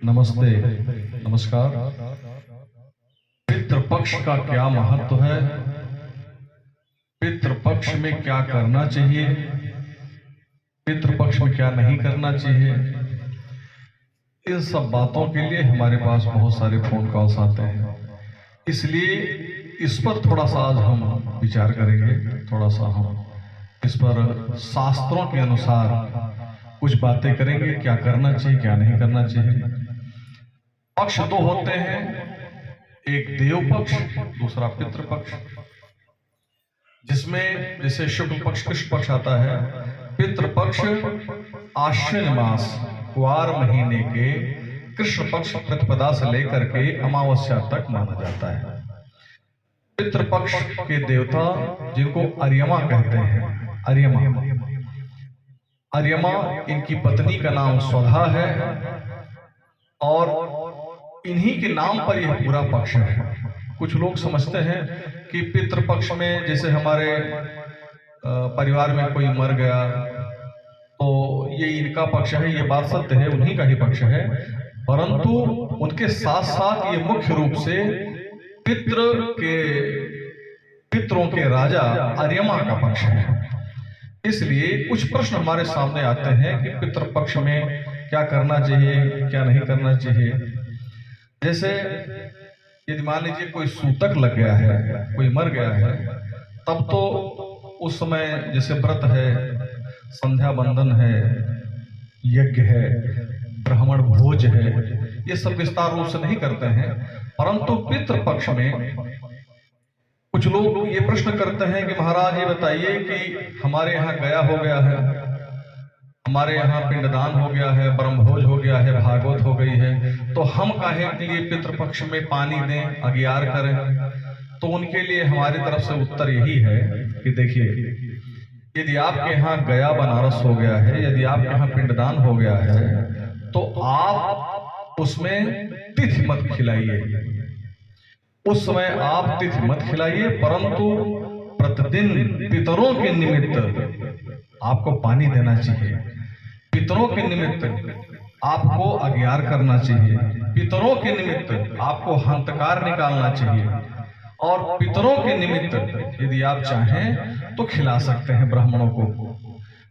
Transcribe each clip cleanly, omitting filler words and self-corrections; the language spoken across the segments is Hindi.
नमस्ते, नमस्कार। पितृपक्ष का क्या महत्व है? पितृपक्ष में क्या करना चाहिए? पितृपक्ष में क्या नहीं करना चाहिए? इन सब बातों के लिए हमारे पास बहुत सारे फोन कॉल्स आते हैं, इसलिए इस पर थोड़ा सा आज हम विचार करेंगे। थोड़ा सा हम इस पर शास्त्रों के अनुसार कुछ बातें करेंगे, क्या करना चाहिए, क्या नहीं करना चाहिए। पक्ष दो होते हैं, एक देव पक्ष, दूसरा पितृपक्ष, जिसमें जैसे शुक्ल पक्ष, कृष्ण पक्ष आता है। पितृपक्ष आश्विन मास कुआर महीने के कृष्ण पक्ष प्रतिपदा से लेकर के अमावस्या तक माना जाता है। पितृपक्ष के देवता जिनको अर्यमा कहते हैं, अर्यमा इनकी पत्नी का नाम स्वधा है और इन्हीं के नाम पर यह पूरा पक्ष है। कुछ लोग समझते हैं कि पितृपक्ष में जैसे हमारे परिवार में कोई मर गया तो ये इनका पक्ष है, ये बात सत्य है, उन्हीं का ही पक्ष है, परंतु उनके साथ साथ ये मुख्य रूप से पितरों के राजा अर्यमा का पक्ष है। इसलिए कुछ प्रश्न हमारे सामने आते हैं कि पितृपक्ष में क्या करना चाहिए, क्या नहीं करना चाहिए। जैसे यदि मान लीजिए कोई सूतक लग गया है, कोई मर गया है, तब तो उस समय जैसे व्रत है, संध्या बंदन है, यज्ञ है, ब्राह्मण भोज है, ये सब विस्तार रूप से नहीं करते हैं। परंतु पितृपक्ष में कुछ लोग ये प्रश्न करते हैं कि महाराज ये बताइए कि हमारे यहाँ गया हो गया है, हमारे यहाँ पिंडदान हो गया है, ब्रह्मभोज हो गया है, भागवत हो गई है, तो हम काहे के लिए पितृपक्ष में पानी दें, अगियार करें? तो उनके लिए हमारी तरफ से उत्तर यही है कि देखिए, यदि आपके यहाँ गया बनारस हो गया है, यदि आपके यहाँ पिंडदान हो गया है, तो आप उसमें तिथि मत खिलाइए। उस समय आप तिथि मत खिलाइए, परंतु प्रतिदिन पितरों के निमित्त आपको पानी देना चाहिए, पितरों के निमित्त आपको अगियार करना चाहिए, पितरों के निमित्त आपको हंतकार निकालना चाहिए, और पितरों के निमित्त यदि आप चाहें तो खिला सकते हैं ब्राह्मणों को।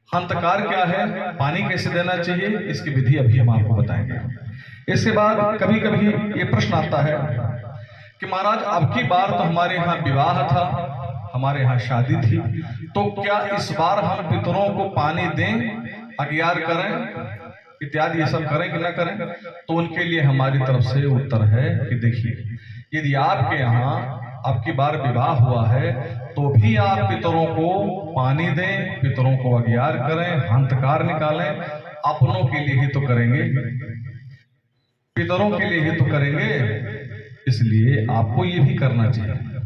हंतकार क्या है, पानी कैसे देना चाहिए, इसकी विधि अभी हम आपको बताएंगे। इसके बाद कभी कभी ये प्रश्न आता है कि महाराज अब की बार तो हमारे यहाँ विवाह था, हमारे यहाँ शादी थी, तो क्या इस बार हम पितरों को पानी दें, अगियार करें, इत्यादि ये सब करें कि न करें? तो उनके लिए हमारी तरफ से उत्तर है कि देखिए, यदि आपके यहाँ अब की बार विवाह हुआ है तो भी आप पितरों को पानी दें, पितरों को अगियार करें, हंतकार निकालें, अपनों के लिए ही तो करेंगे, पितरों के लिए ही तो करेंगे, इसलिए आपको ये भी करना चाहिए।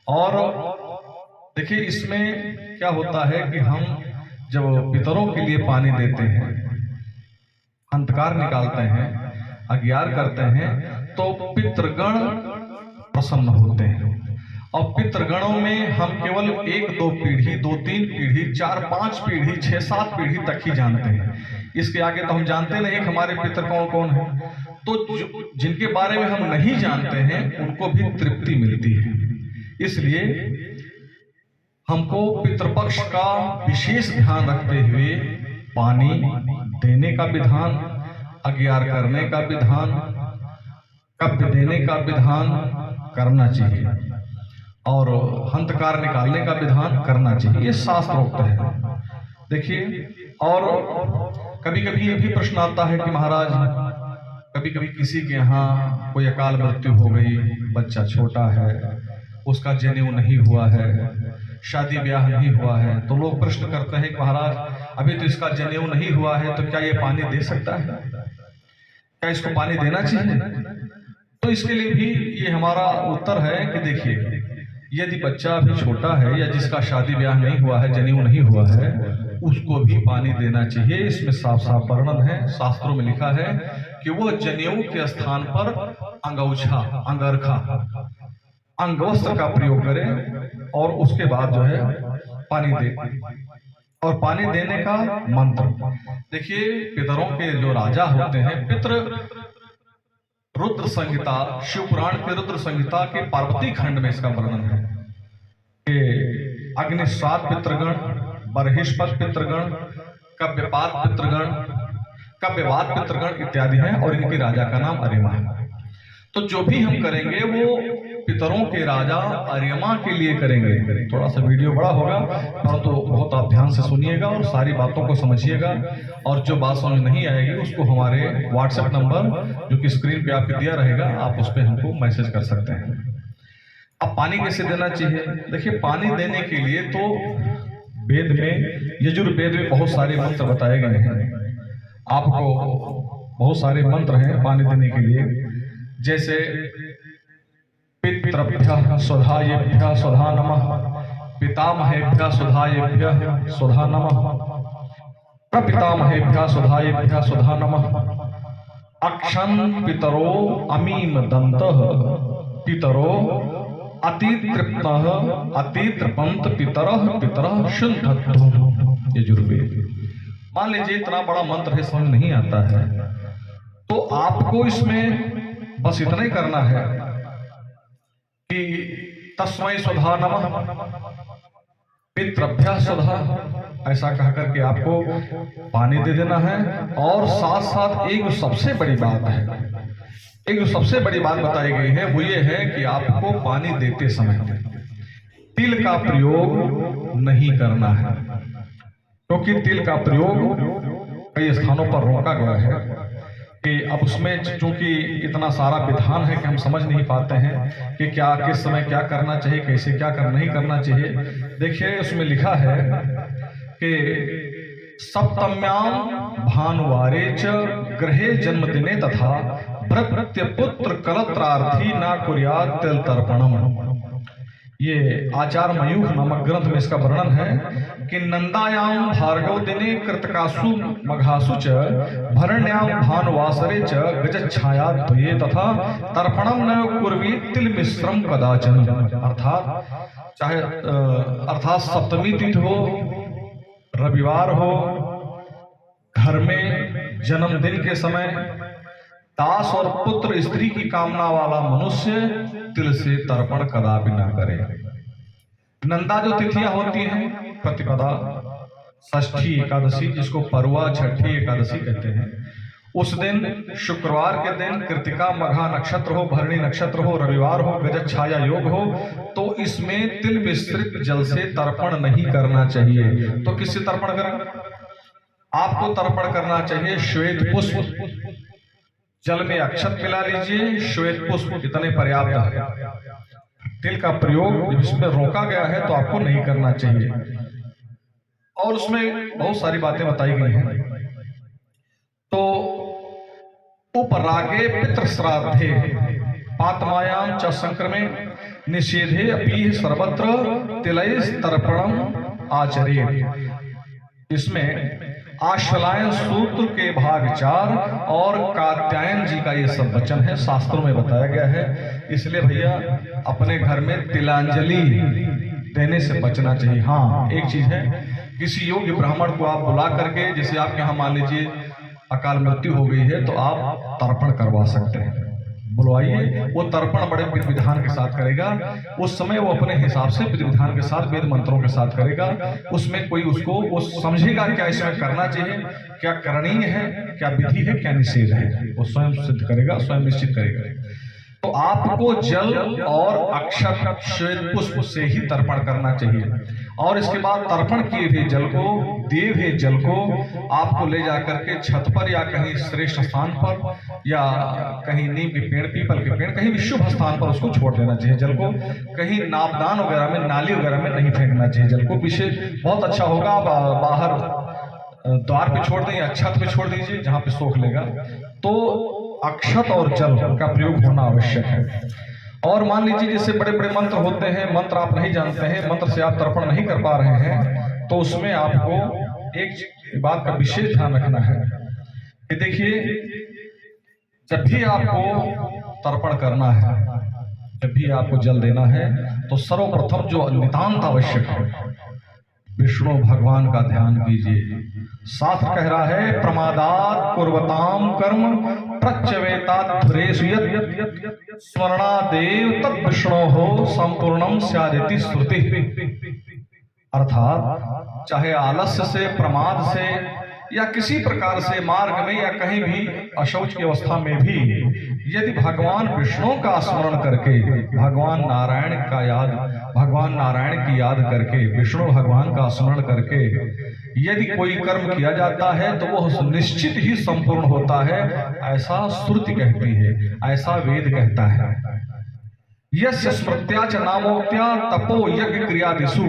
और देखिए, इसमें क्या होता है कि हम जब पितरों के लिए पानी देते हैं, हंतकार निकालते हैं, अगियार करते हैं, तो पितृगण प्रसन्न होते हैं। और पितृगणों में हम केवल 1-2 पीढ़ी, 2-3 पीढ़ी, 4-5 पीढ़ी, 6-7 पीढ़ी तक ही जानते हैं। इसके आगे तो हम जानते नहीं कि हमारे पितृ कौन कौन है। तो जिनके बारे में हम नहीं जानते हैं उनको भी तृप्ति मिलती है। इसलिए हमको पितृपक्ष का विशेष ध्यान रखते हुए पानी देने का विधान, अगियार करने का विधान, कब्य देने का विधान करना चाहिए, और हंतकार निकालने का विधान करना चाहिए। ये शास्त्रोक्त है। देखिए, और कभी कभी ये भी प्रश्न आता है कि महाराज कभी कभी किसी के यहाँ कोई अकाल मृत्यु हो गई, बच्चा छोटा है, उसका जनेऊ नहीं हुआ है, शादी ब्याह नहीं हुआ है, तो लोग प्रश्न करते हैं कि महाराज अभी तो इसका जनेऊ नहीं हुआ है, तो क्या ये पानी दे सकता है, क्या इसको पानी देना चाहिए? तो इसके लिए भी ये हमारा उत्तर है कि देखिए, यदि बच्चा अभी छोटा है या जिसका शादी ब्याह नहीं हुआ है, जनेऊ नहीं हुआ है, उसको भी पानी देना चाहिए। इसमें साफ साफ वर्णन है, शास्त्रों में लिखा है कि वो जनेऊ के स्थान पर अंगौछा, अंगरखा, अंगवस्त्र का प्रयोग करें और उसके बाद जो है पानी दे। और पानी देने का मंत्र देखिए, पितरों के जो राजा होते हैं, पितृ रुद्र संहिता, शिव पुराण के रुद्र संहिता के पार्वती खंड में इसका वर्णन है कि अग्निस्वाद पितृगण, बर्हिष्पत पितृगण, कव्यपात पितृगण, कव्यवाद पितृगण इत्यादि हैं और इनके राजा का नाम अर्यमा है। तो जो भी हम करेंगे वो पितरों के राजा अर्यमा के लिए करेंगे। थोड़ा सा वीडियो बड़ा होगा परंतु बहुत आप ध्यान से सुनिएगा और सारी बातों को समझिएगा, और जो बात समझ नहीं आएगी उसको हमारे व्हाट्सएप नंबर जो कि स्क्रीन पे आपके दिया रहेगा, आप उस पर हमको मैसेज कर सकते हैं। अब पानी कैसे देना चाहिए? देखिए, पानी देने के लिए तो वेद में, यजुर्वेद में बहुत सारे मंत्र बताए गए हैं। आपको बहुत सारे मंत्र हैं पानी देने के लिए, जैसे पितृभ्यः स्वधायेभ्यः स्वधा नमः, पितामहेभ्यः स्वधायेभ्यः स्वधा नमः, प्रपितामहेभ्यः स्वधायेभ्यः स्वधा नमः, अक्षं पितरो अमीम दन्तः पितरो अतितृप्तः अतितृपंत पितरः पितरः शुद्धत्वम्। यजुर्वेद। मान लीजिए इतना बड़ा मंत्र है, समझ नहीं आता है, तो आपको इसमें बस इतना ही करना है कि तस्मै स्वधा नमः, पितृभ्यः स्वधा, ऐसा कह करके आपको पानी दे देना है। और साथ साथ एक सबसे बड़ी बात है, एक जो सबसे बड़ी बात बताई गई है वो ये है कि आपको पानी देते समय तिल का प्रयोग नहीं करना है, क्योंकि तिल का प्रयोग कई स्थानों पर रोका गया है कि अब उसमें चूंकि इतना सारा विधान है कि हम समझ नहीं पाते हैं कि क्या किस समय क्या करना चाहिए, कैसे क्या नहीं करना चाहिए। देखिए, उसमें लिखा है कि सप्तम्याम भानुवारे च गृहे जन्मदिने तथा भृत्य पुत्र कलत्रार्थी ना कुर्यात् तिल तर्पणम। ये आचार्य मयूख नामक ग्रंथ में इसका वर्णन है कि नंदायाम भार्गव दिने कृतकासु मघासु च भरण्याम भानुवासरे च गजच्छाया द्वये तथा तर्पणम न कुर्वीत तिल मिश्रम कदाचन। अर्थात सप्तमी तिथि हो, रविवार हो, घर में जन्मदिन के समय दास और पुत्र स्त्री की कामना वाला मनुष्य तिल से तर्पण कदापि न करे। नंदा जो तिथियां होती हैं, प्रतिपदा, षष्ठी एकादशी, जिसको परुआ छठी एकादशी कहते हैं, उस दिन शुक्रवार के दिन कृतिका मघा नक्षत्र हो, भरणी नक्षत्र हो, रविवार हो, गजत छाया योग हो, तो इसमें तिल मिश्रित जल से तर्पण नहीं करना चाहिए। तो किससे तर्पण करें? आपको तर्पण करना चाहिए श्वेत पुष्प, जल में अक्षत मिला लीजिए, श्वेत पुष्प, इतने पर्याप्त है। तिल का प्रयोग इसमें रोका गया है तो आपको नहीं करना चाहिए। और उसमें बहुत सारी बातें बताई गई हैं। तो उपरागे पितृ श्राद्धे पातमायाम च संक्रमे निषेधे अपि सर्वत्र तिलैः तर्पणम आचरेत्। इसमें आश्वलायन सूत्र के भाग 4 और कात्यायन जी का ये सब वचन है, शास्त्रों में बताया गया है। इसलिए भैया अपने घर में तिलांजलि देने से बचना चाहिए। हाँ, एक चीज है, किसी योग्य ब्राह्मण को आप बुला करके, जैसे आपके यहाँ मान लीजिए अकाल मृत्यु हो गई है, तो आप तर्पण करवा सकते हैं, बुलवाइए। वो तर्पण बड़े विधि विधान के साथ करेगा। उस समय वो अपने हिसाब से विधि विधान के साथ, वेद मंत्रों के साथ करेगा। उसमें कोई उसको वो समझेगा क्या इसमें करना चाहिए, क्या करणीय है, क्या विधि है, क्या निषेध है, वो स्वयं सिद्ध करेगा, स्वयं निश्चित करेगा। तो आपको जल और अक्षत श्वेत पुष्प से ही तर्पण करना चाहिए। और इसके बाद तर्पण किए हुए जल को, दिए हुए जल को आपको ले जाकर के छत पर या कहीं श्रेष्ठ स्थान पर या कहीं नीम के पेड़, पीपल के पेड़, कहीं भी शुभ स्थान पर उसको छोड़ देना चाहिए। जल को कहीं नापदान वगैरह में, नाली वगैरह में नहीं फेंकना चाहिए। जल को पीछे बहुत अच्छा होगा, बाहर द्वार पे छोड़ दें या छत पे छोड़ दीजिए जहां पे सोख लेगा। तो अक्षत और जल का प्रयोग होना आवश्यक है। और मान लीजिए जैसे बड़े बड़े मंत्र होते हैं, मंत्र आप नहीं जानते हैं, मंत्र से आप तर्पण नहीं कर पा रहे हैं, तो उसमें आपको एक बात का विशेष ध्यान रखना है कि देखिए, जब भी आपको तर्पण करना है, जब भी आपको जल देना है, तो सर्वप्रथम जो नितांत आवश्यक है, विष्णु भगवान का ध्यान कीजिए। शास्त्र कह रहा है प्रमादात कुर्वताम कर्म प्रत्यवेताध्वरेषु यत् स्मरणादेव तत् विष्णोः संपूर्णम स्यादिति श्रुति। अर्थात चाहे आलस्य से, प्रमाद से या किसी प्रकार से मार्ग में या कहीं भी अशौच की अवस्था में भी यदि भगवान विष्णु का स्मरण करके, भगवान नारायण की याद करके, विष्णु भगवान का स्मरण करके यदि कोई कर्म किया जाता है तो वह निश्चित ही संपूर्ण होता है, ऐसा श्रुति कहती है, ऐसा वेद कहता है। यस्य स्मृत्या च नामोक्त्या तपो यज्ञ क्रियादिषु,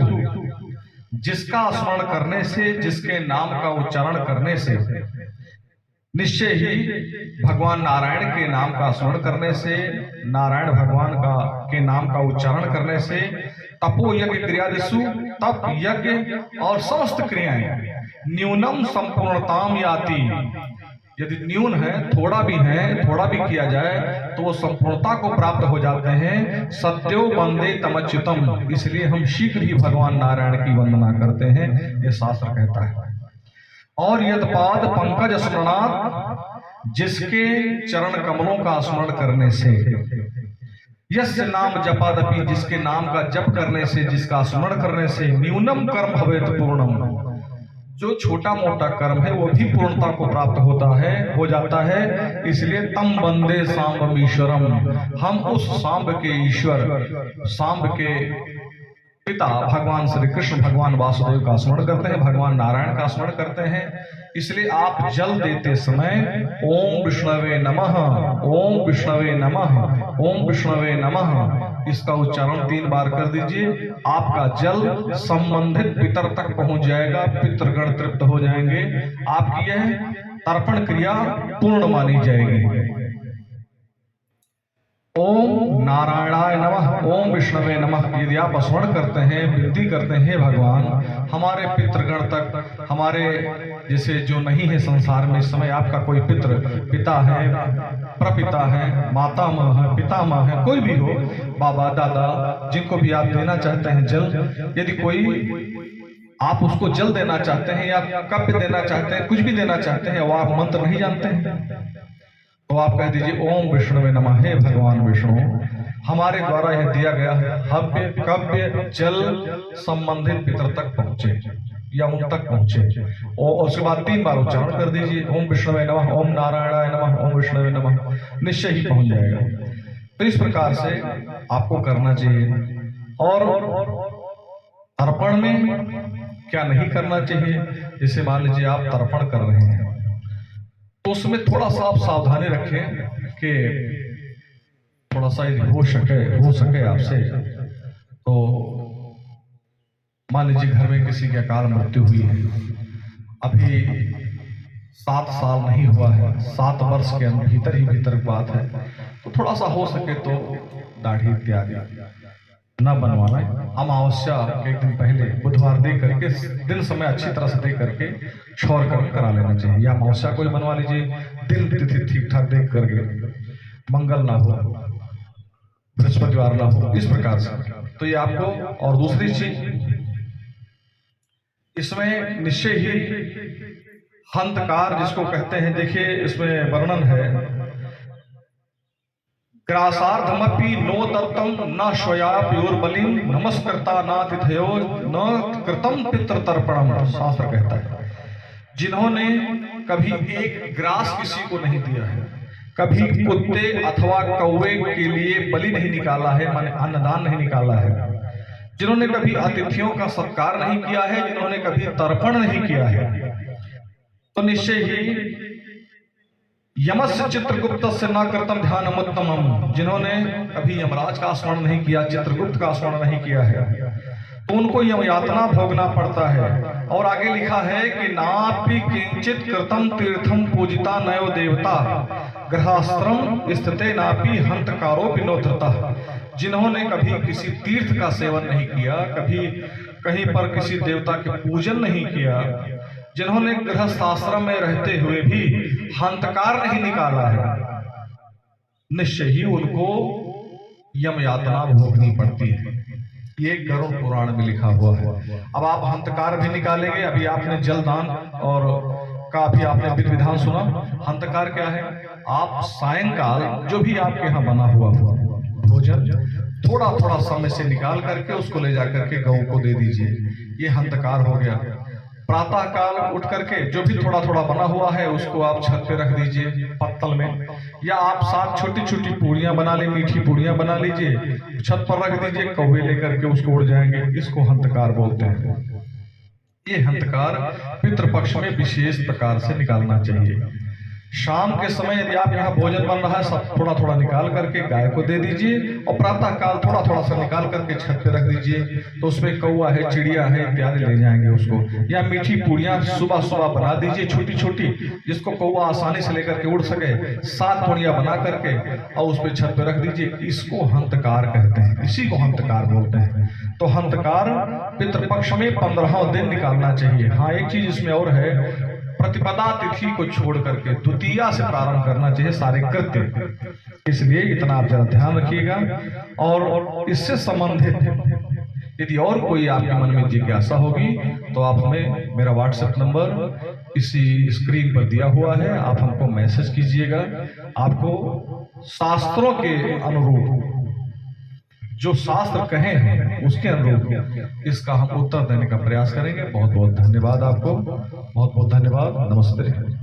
जिसका स्मरण करने से, जिसके नाम का उच्चारण करने से, निश्चय ही भगवान नारायण के नाम का स्मरण करने से, नारायण भगवान के नाम का उच्चारण करने से, तपो यज्ञ क्रियादिषु, तप यज्ञ और समस्त क्रियाएं न्यूनम संपूर्णताम याति, यदि न्यून है, थोड़ा भी किया जाए तो वो संपूर्णता को प्राप्त हो जाते हैं। सत्यो वंदे तमच्युतम, इसलिए हम शीघ्र ही भगवान नारायण की वंदना करते हैं, ये शास्त्र कहता है। और यदपाद पंकज स्मरणात्, जिसके चरण कमलों का स्मरण करने से, यस्य नाम जपादपि, जिसके नाम का जप करने से, जिसका स्मरण करने से, न्यूनम कर्म भवेत पूर्णम, जो छोटा मोटा कर्म है वो भी पूर्णता को प्राप्त हो जाता है। इसलिए तम वंदे सांब ईश्वरम, हम उस सांब के ईश्वर, सांब के पिता भगवान श्री कृष्ण, भगवान वासुदेव का स्मरण करते हैं, भगवान नारायण का स्मरण करते हैं। इसलिए आप जल देते समय ओम विष्णवे नमः, ओम विष्णवे नमः, ओम विष्णवे नमः, इसका उच्चारण 3 बार कर दीजिए। आपका जल संबंधित पितर तक पहुंच जाएगा, पितृगण तृप्त हो जाएंगे, आपकी यह तर्पण क्रिया पूर्ण मानी जाएगी। ओम नारायणाय नमः, ओम विष्णवे नमः, यदि आप स्मरण करते हैं, विनती करते हैं भगवान हमारे पितृगण तक, हमारे जैसे जो नहीं है संसार में इस समय, आपका कोई पिता है, प्रपिता है, मातामह है, पितामह है, कोई भी हो, बाबा दादा, जिनको भी आप देना चाहते हैं जल, यदि कोई आप उसको जल देना चाहते हैं या कप्य देना चाहते हैं, कुछ भी देना चाहते हैं, और आप मंत्र नहीं जानते हैं, तो आप कह दीजिए ओम विष्णुवे नमः, हे भगवान विष्णु, हमारे द्वारा यह दिया गया हव्य कव्य जल संबंधित पितर तक पहुंचे या उन तक पहुंचे, और उसके बाद 3 बार उच्चारण कर दीजिए, ओम विष्णुवे नमः, ओम नारायणाय नमः, ओम विष्णुवे नमः, निश्चय ही पहुंच जाएगा। तो इस प्रकार से आपको करना चाहिए। और तर्पण में क्या नहीं करना चाहिए, जैसे मान लीजिए आप तर्पण कर रहे हैं तो उसमें थोड़ा सा आप सावधानी रखें कि थोड़ा सा हो सके आपसे, तो मान लीजिए घर में किसी की अकाल मृत्यु हुई है, अभी 7 साल नहीं हुआ है, 7 वर्ष के भीतर बात है, तो थोड़ा सा हो सके तो दाढ़ी इत्यादि न बनवाना। अमावस्या के एक दिन पहले बुधवार दे करके, दिन समय अच्छी तरह से दे करके क्षौर कर्म करा लेना चाहिए, या अमावस्या कोई बनवा लीजिए, दिन तिथि ठीक ठाक देख करके, मंगल ना हो, बृहस्पतिवार ना हो, इस प्रकार से। तो ये आपको, और दूसरी चीज इसमें निश्चय ही हंतकार जिसको कहते हैं, देखिए इसमें वर्णन है, ग्रासार्धमपि नो दत्तम न स्वया प्योरबलिम नमस्कृता नातिथयो न कृतम पितृतर्पणम, शास्त्र कहता है जिन्होंने कभी एक ग्रास किसी को नहीं दिया है, कभी कुत्ते अथवा कौवे के लिए बलि नहीं निकाला है, माने अन्नदान नहीं निकाला है, जिन्होंने कभी अतिथियों का सत्कार नहीं किया है, जिन्होंने कभी तर्पण नहीं किया है, तो निश्चय ही यमस्य चित्रगुप्त से न कृतम ध्यानमुत्तमम, जिन्होंने कभी यमराज का स्मरण नहीं किया, चित्रगुप्त का स्मरण नहीं किया है, तो उनको यम यातना भोगना पड़ता है। और आगे लिखा है कि नापि किंचित कृतम तीर्थम पूजिता नयो देवता गृहस्त्रम स्थिते नापि हंतकारो विनोधता, जिन्होंने कभी किसी तीर्थ का सेवन नहीं किया, कभी कहीं पर किसी देवता के पूजन नहीं किया, जिन्होंने गृहस्थ आश्रम में रहते हुए भी हंतकार नहीं निकाला है, निश्चय ही उनको यम यातना भोगनी पड़ती है। ये गरुड़ पुराण में लिखा हुआ है। अब आप हंतकार भी निकालेंगे, अभी आपने जलदान और का भी आपने विधि विधान सुना। हंतकार क्या है? आप सायंकाल जो भी आपके यहाँ बना हुआ भोजन थोड़ा थोड़ा समय से निकाल करके उसको ले जाकर के गऊ को दे दीजिए। ये हंतकार हो गया। प्रातः काल उठ करके जो भी थोड़ा थोड़ा बना हुआ है उसको आप छत पे रख दीजिए पत्तल में, या आप 7 छोटी छोटी पूड़ियां बना ली, मीठी पूड़ियां बना लीजिए, छत पर रख दीजिए, कौवे लेकर के उसको उड़ जाएंगे। इसको हंतकार बोलते हैं। ये हंतकार पितृपक्ष में विशेष प्रकार से निकालना चाहिए। शाम के समय यदि आप यहाँ भोजन बन रहा है सब थोड़ा थोड़ा निकाल करके गाय को दे दीजिए, और प्रातः काल थोड़ा थोड़ा सा निकाल करके छत पे रख दीजिए, तो उसमें कौवा है, चिड़िया है इत्यादि ले जाएंगे उसको। या मीठी पूड़ियां सुबह सुबह बना दीजिए छोटी छोटी, जिसको कौवा आसानी से लेकर के उड़ सके। 7 पूड़ियां बना करके और उस पर छत पे रख दीजिए। इसको हंतकार कहते हैं, इसी को हंतकार बोलते हैं। तो हंतकार पितृपक्ष में 15वां दिन निकालना चाहिए। हाँ, एक चीज इसमें और है, प्रतिपदा तिथि को छोड़ करके द्वितीया से प्रारंभ करना चाहिए सारे कृत्य। इसलिए इतना आप जरा ध्यान रखिएगा। और इससे संबंधित यदि और कोई आपके मन में जिज्ञासा होगी तो आप हमें, मेरा व्हाट्सएप नंबर इसी स्क्रीन पर दिया हुआ है, आप हमको मैसेज कीजिएगा। आपको शास्त्रों के अनुरूप जो शास्त्र कहे हैं उसके अनुरूप इसका हम उत्तर देने का प्रयास करेंगे। बहुत बहुत धन्यवाद आपको, बहुत बहुत धन्यवाद। नमस्ते।